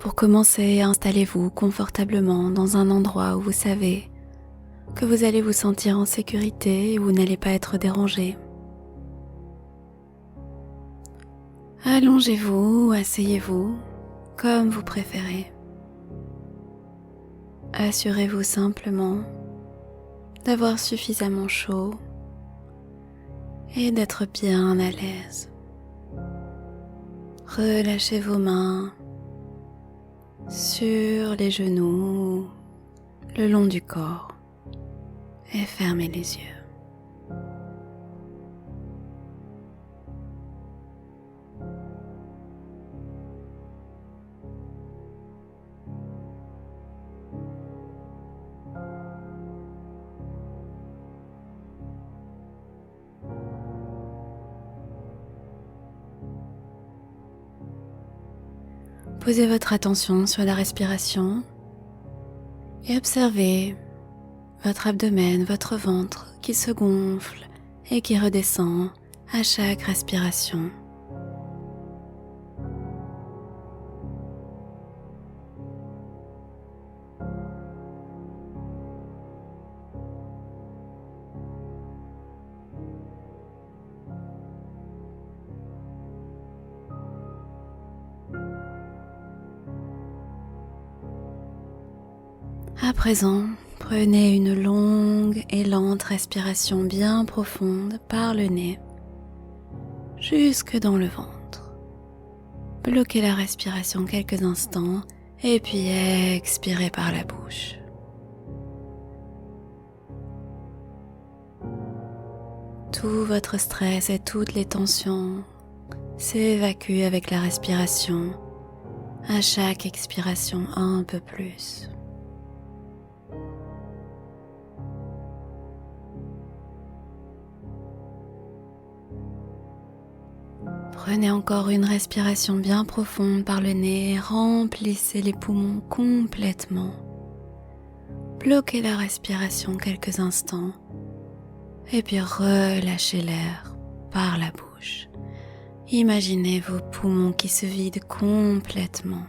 Pour commencer, installez-vous confortablement dans un endroit où vous savez que vous allez vous sentir en sécurité et où vous n'allez pas être dérangé. Allongez-vous ou asseyez-vous comme vous préférez. Assurez-vous simplement d'avoir suffisamment chaud et d'être bien à l'aise. Relâchez vos mains sur les genoux, le long du corps et fermez les yeux. Posez votre attention sur la respiration et observez votre abdomen, votre ventre qui se gonfle et qui redescend à chaque respiration. À présent, prenez une longue et lente respiration bien profonde par le nez, jusque dans le ventre. Bloquez la respiration quelques instants et puis expirez par la bouche. Tout votre stress et toutes les tensions s'évacuent avec la respiration, à chaque expiration un peu plus. Prenez encore une respiration bien profonde par le nez et remplissez les poumons complètement. Bloquez la respiration quelques instants et puis relâchez l'air par la bouche. Imaginez vos poumons qui se vident complètement.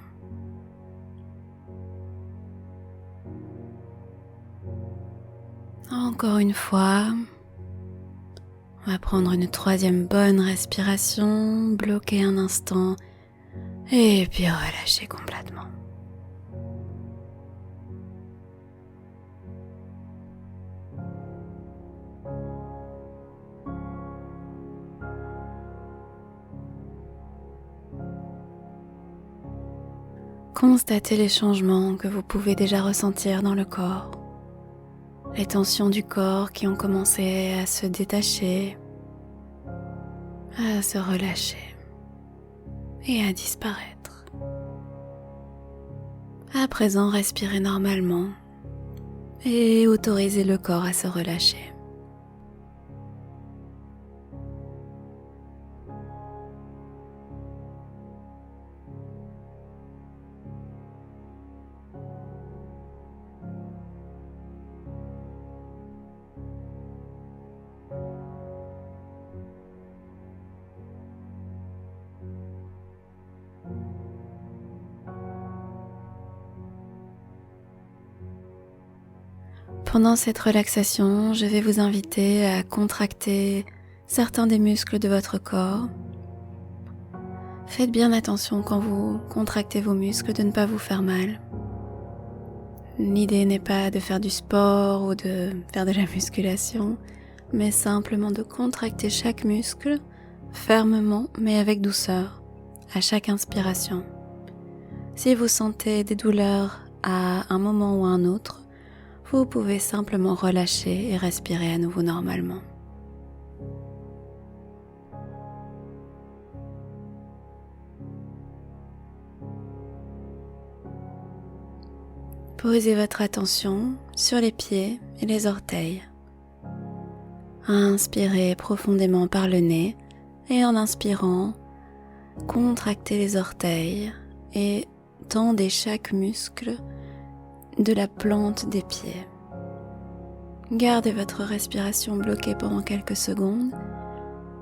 Encore une fois. On va prendre une troisième bonne respiration, bloquer un instant et puis relâcher complètement. Constatez les changements que vous pouvez déjà ressentir dans le corps. Les tensions du corps qui ont commencé à se détacher, à se relâcher et à disparaître. À présent, respirez normalement et autorisez le corps à se relâcher. Pendant cette relaxation, je vais vous inviter à contracter certains des muscles de votre corps. Faites bien attention quand vous contractez vos muscles de ne pas vous faire mal. L'idée n'est pas de faire du sport ou de faire de la musculation, mais simplement de contracter chaque muscle fermement mais avec douceur à chaque inspiration. Si vous sentez des douleurs à un moment ou à un autre, vous pouvez simplement relâcher et respirer à nouveau normalement. Posez votre attention sur les pieds et les orteils. Inspirez profondément par le nez et en inspirant, contractez les orteils et tendez chaque muscle de la plante des pieds. Gardez votre respiration bloquée pendant quelques secondes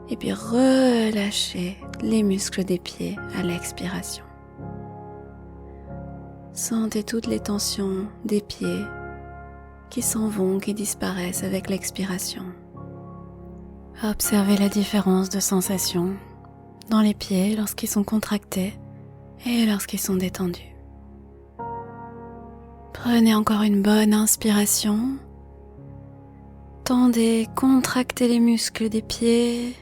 et puis relâchez les muscles des pieds à l'expiration. Sentez toutes les tensions des pieds qui s'en vont, qui disparaissent avec l'expiration. Observez la différence de sensation dans les pieds lorsqu'ils sont contractés et lorsqu'ils sont détendus. Prenez encore une bonne inspiration. Tendez, contractez les muscles des pieds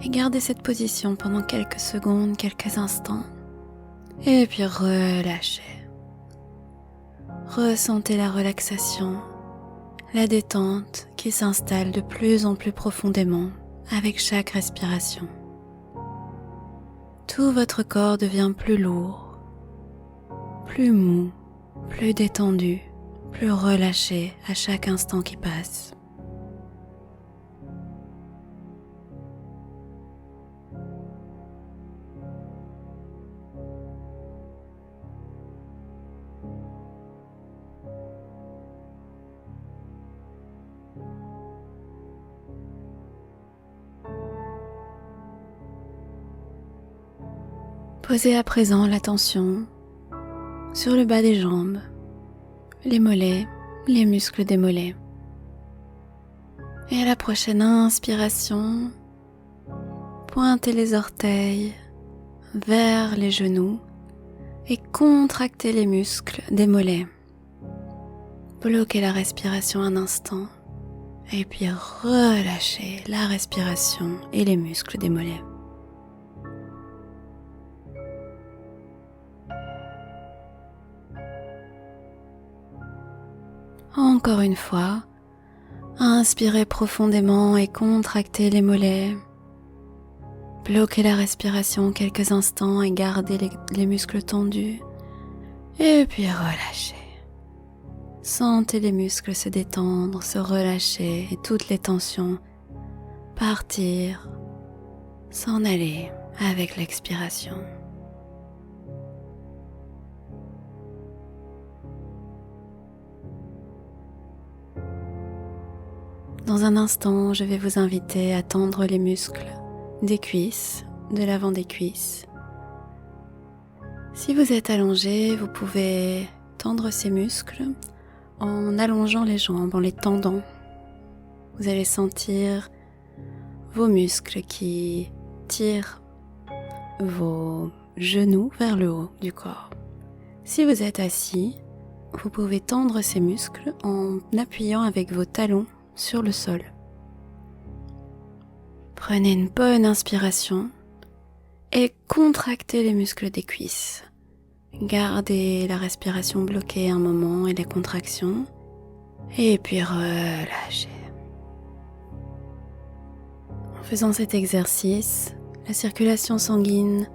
et gardez cette position pendant quelques secondes, quelques instants. Et puis relâchez. Ressentez la relaxation, la détente qui s'installe de plus en plus profondément avec chaque respiration. Tout votre corps devient plus lourd, plus mou, plus détendu, plus relâché à chaque instant qui passe. Posez à présent l'attention sur le bas des jambes, les mollets, les muscles des mollets. Et à la prochaine inspiration, pointez les orteils vers les genoux et contractez les muscles des mollets. Bloquez la respiration un instant et puis relâchez la respiration et les muscles des mollets. Encore une fois, inspirez profondément et contractez les mollets. Bloquez la respiration quelques instants et gardez les muscles tendus. Et puis relâchez. Sentez les muscles se détendre, se relâcher et toutes les tensions partir, s'en aller avec l'expiration. Dans un instant, je vais vous inviter à tendre les muscles des cuisses, de l'avant des cuisses. Si vous êtes allongé, vous pouvez tendre ces muscles en allongeant les jambes, en les tendant. Vous allez sentir vos muscles qui tirent vos genoux vers le haut du corps. Si vous êtes assis, vous pouvez tendre ces muscles en appuyant avec vos talons sur le sol. Prenez une bonne inspiration et contractez les muscles des cuisses. Gardez la respiration bloquée un moment et les contractions et puis relâchez. En faisant cet exercice, la circulation sanguine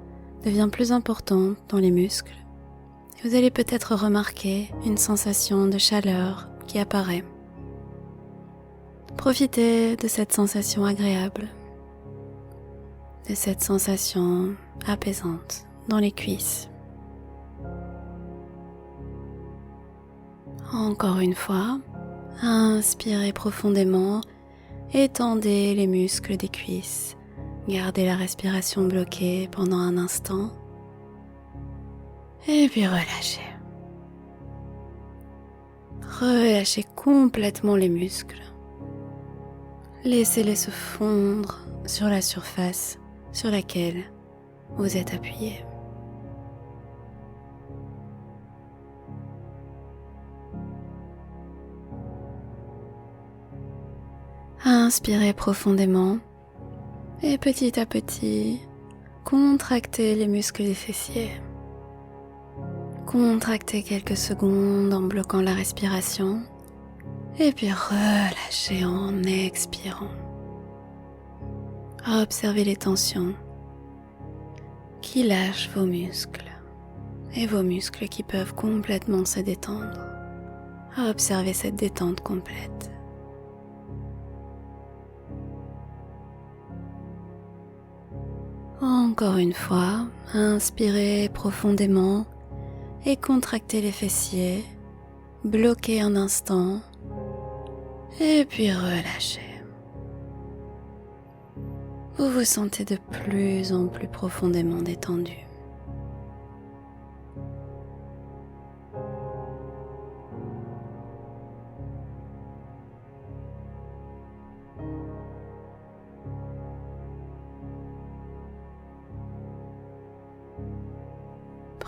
devient plus importante dans les muscles et vous allez peut-être remarquer une sensation de chaleur qui apparaît. Profitez de cette sensation agréable, de cette sensation apaisante dans les cuisses. Encore une fois, inspirez profondément, étendez les muscles des cuisses, gardez la respiration bloquée pendant un instant et puis relâchez. Relâchez complètement les muscles. Laissez-les se fondre sur la surface sur laquelle vous êtes appuyé. Inspirez profondément et petit à petit, contractez les muscles des fessiers. Contractez quelques secondes en bloquant la respiration. Et puis relâchez en expirant. Observez les tensions qui lâchent vos muscles et vos muscles qui peuvent complètement se détendre. Observez cette détente complète. Encore une fois, inspirez profondément et contractez les fessiers. Bloquez un instant. Et puis relâchez. Vous vous sentez de plus en plus profondément détendu.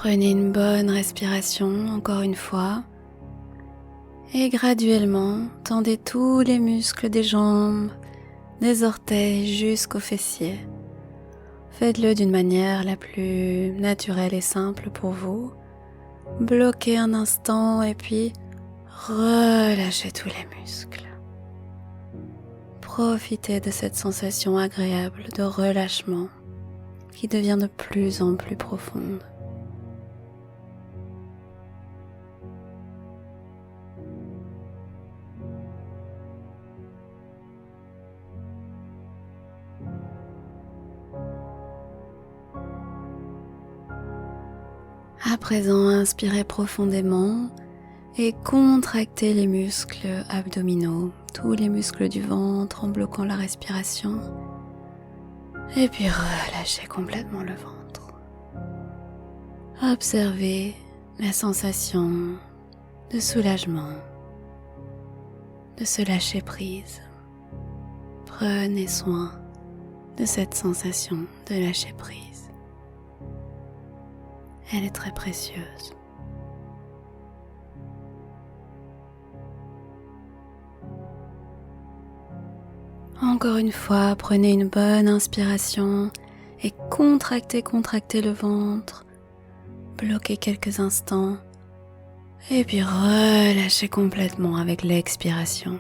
Prenez une bonne respiration encore une fois et graduellement tendez tous les muscles des jambes, des orteils jusqu'aux fessiers. Faites-le d'une manière la plus naturelle et simple pour vous. Bloquez un instant et puis relâchez tous les muscles. Profitez de cette sensation agréable de relâchement qui devient de plus en plus profonde. À présent, inspirez profondément et contractez les muscles abdominaux, tous les muscles du ventre en bloquant la respiration. Et puis relâchez complètement le ventre. Observez la sensation de soulagement, de se lâcher prise. Prenez soin de cette sensation de lâcher prise. Elle est très précieuse. Encore une fois, prenez une bonne inspiration et contractez le ventre. Bloquez quelques instants et puis relâchez complètement avec l'expiration.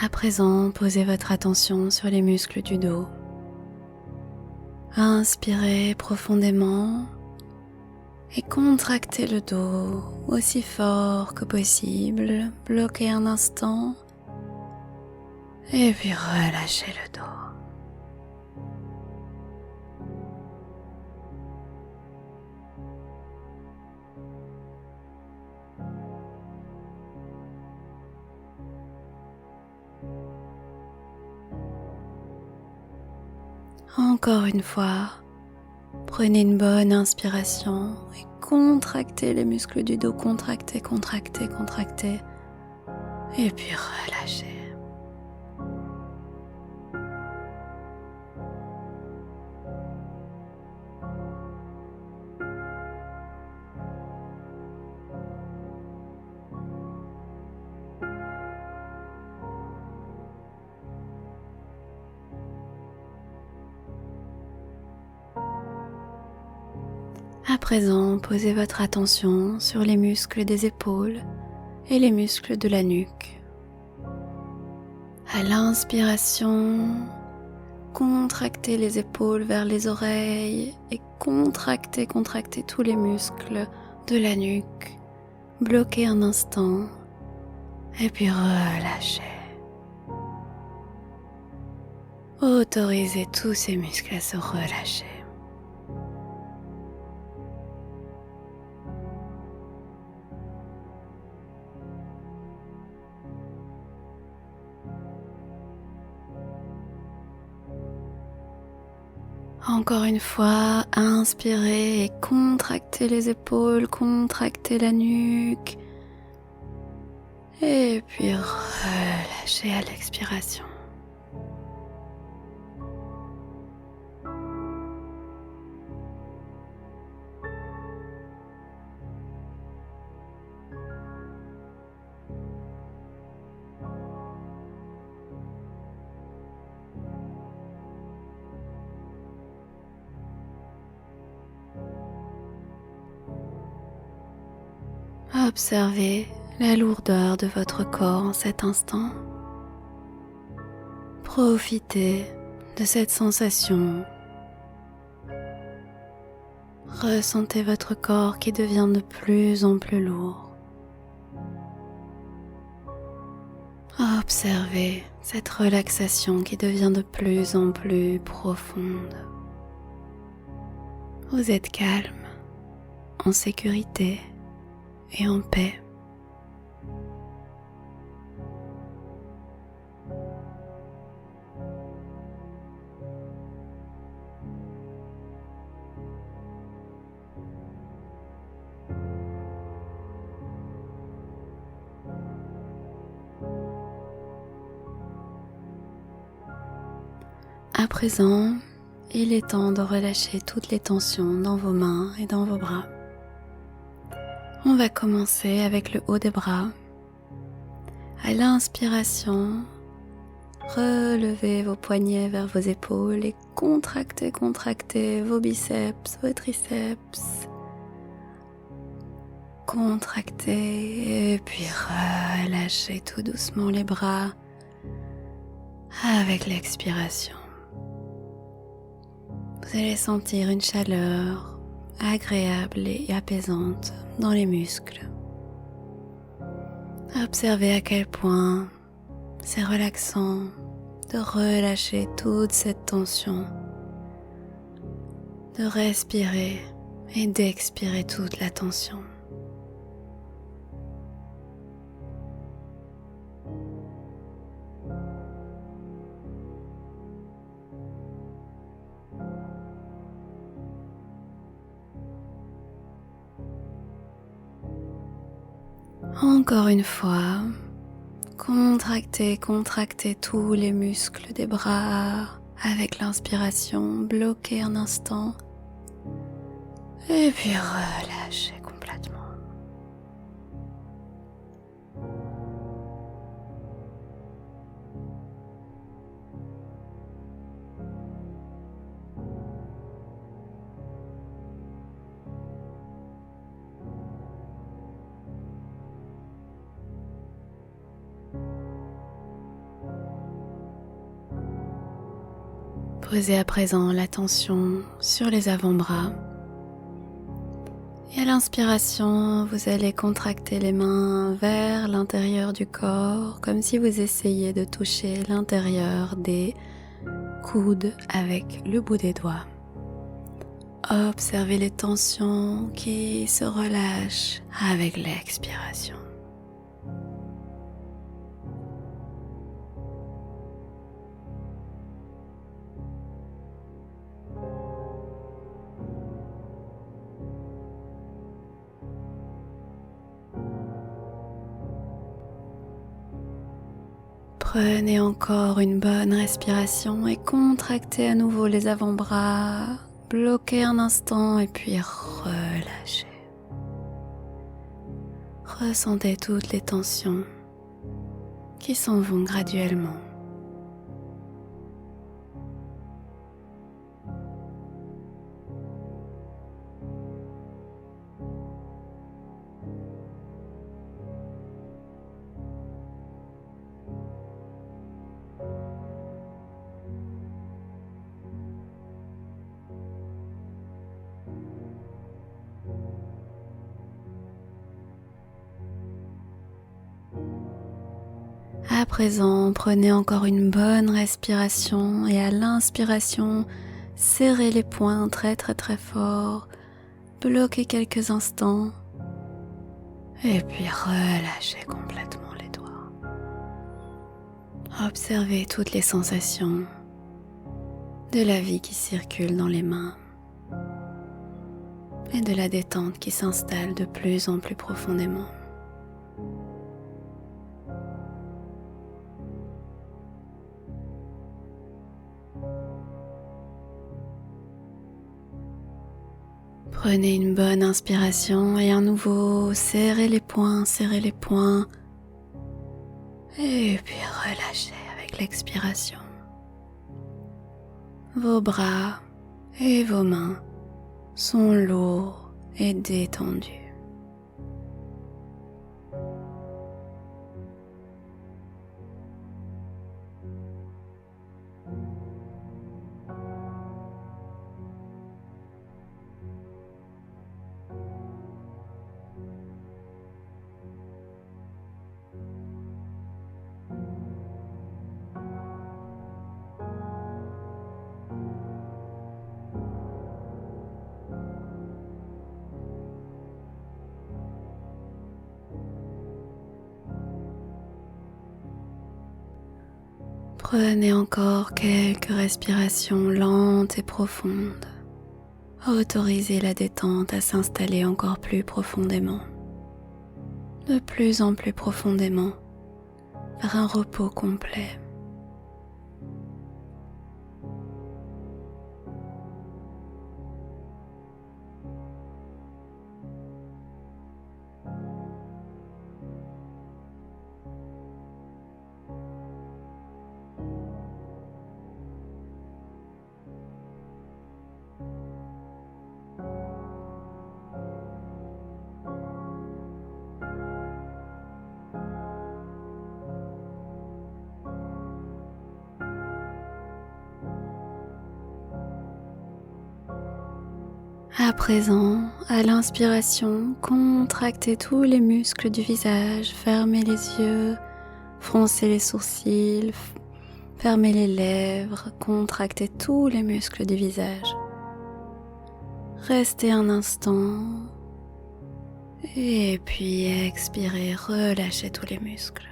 À présent, posez votre attention sur les muscles du dos. Inspirez profondément et contractez le dos aussi fort que possible. Bloquez un instant et puis relâchez le dos. Encore une fois, prenez une bonne inspiration et contractez les muscles du dos, contractez. Et puis relâchez. À présent, posez votre attention sur les muscles des épaules et les muscles de la nuque. À l'inspiration, contractez les épaules vers les oreilles et contractez tous les muscles de la nuque. Bloquez un instant et puis relâchez. Autorisez tous ces muscles à se relâcher. Encore une fois, inspirez et contractez les épaules, contractez la nuque. Et puis relâchez à l'expiration. Observez la lourdeur de votre corps en cet instant. Profitez de cette sensation. Ressentez votre corps qui devient de plus en plus lourd. Observez cette relaxation qui devient de plus en plus profonde. Vous êtes calme, en sécurité et en paix. À présent, il est temps de relâcher toutes les tensions dans vos mains et dans vos bras. On va commencer avec le haut des bras. À l'inspiration, relevez vos poignets vers vos épaules et contractez vos biceps, vos triceps. Contractez et puis relâchez tout doucement les bras avec l'expiration. Vous allez sentir une chaleur agréable et apaisante dans les muscles. Observez à quel point c'est relaxant de relâcher toute cette tension, de respirer et d'expirer toute la tension. Encore une fois, contractez tous les muscles des bras avec l'inspiration, bloquez un instant et puis relâchez complètement. Posez à présent l'attention sur les avant-bras. Et à l'inspiration, vous allez contracter les mains vers l'intérieur du corps, comme si vous essayiez de toucher l'intérieur des coudes avec le bout des doigts. Observez les tensions qui se relâchent avec l'expiration. Prenez encore une bonne respiration et contractez à nouveau les avant-bras. Bloquez un instant et puis relâchez. Ressentez toutes les tensions qui s'en vont graduellement. À présent, prenez encore une bonne respiration et à l'inspiration, serrez les poings très fort, bloquez quelques instants et puis relâchez complètement les doigts. Observez toutes les sensations de la vie qui circule dans les mains et de la détente qui s'installe de plus en plus profondément. Prenez une bonne inspiration et à nouveau serrez les poings et puis relâchez avec l'expiration. Vos bras et vos mains sont lourds et détendus. Prenez encore quelques respirations lentes et profondes. Autorisez la détente à s'installer encore plus profondément, de plus en plus profondément, vers un repos complet. À présent, à l'inspiration, contractez tous les muscles du visage, fermez les yeux, froncez les sourcils, fermez les lèvres, contractez tous les muscles du visage. Restez un instant et puis expirez, relâchez tous les muscles.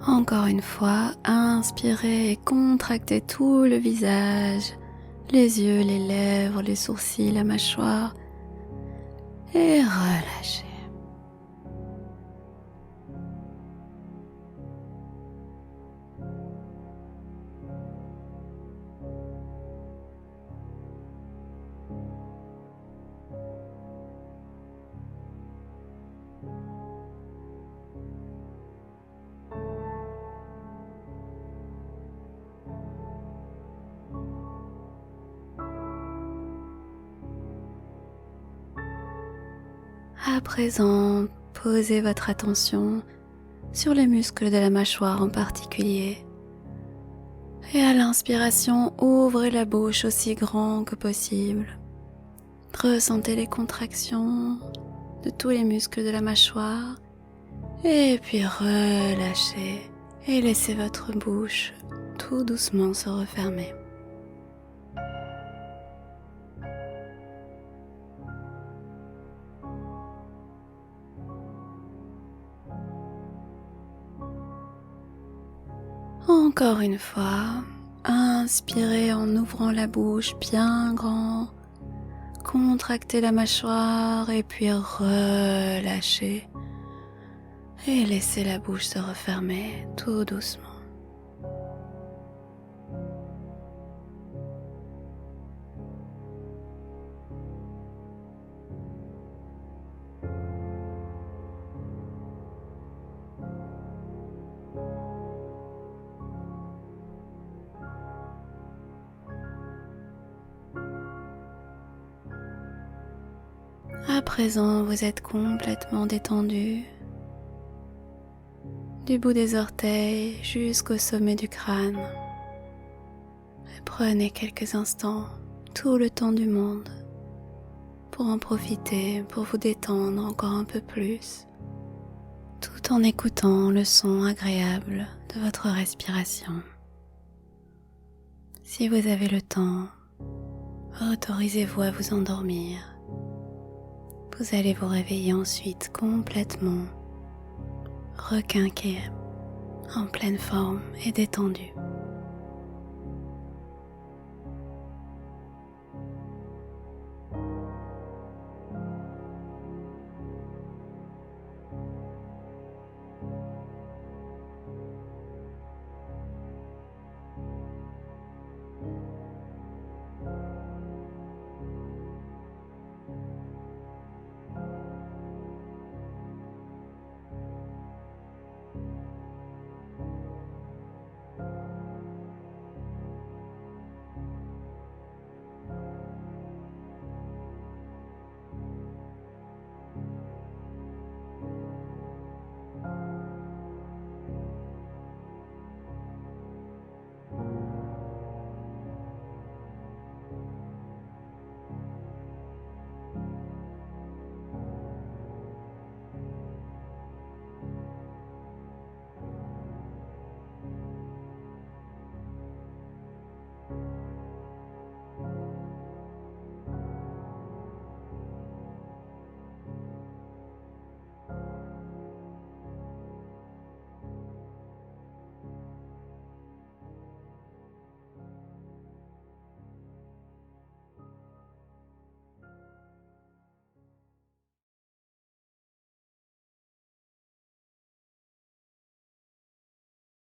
Encore une fois, inspirez et contractez tout le visage, les yeux, les lèvres, les sourcils, la mâchoire et relâchez. À présent, posez votre attention sur les muscles de la mâchoire en particulier. Et à l'inspiration, ouvrez la bouche aussi grand que possible. Ressentez les contractions de tous les muscles de la mâchoire. Et puis relâchez et laissez votre bouche tout doucement se refermer. Encore une fois, inspirez en ouvrant la bouche bien grand, contractez la mâchoire et puis relâchez et laissez la bouche se refermer tout doucement. À présent, vous êtes complètement détendu, du bout des orteils jusqu'au sommet du crâne. Et prenez quelques instants, tout le temps du monde, pour en profiter, pour vous détendre encore un peu plus, tout en écoutant le son agréable de votre respiration. Si vous avez le temps, autorisez-vous à vous endormir. Vous allez vous réveiller ensuite complètement requinqué, en pleine forme et détendu.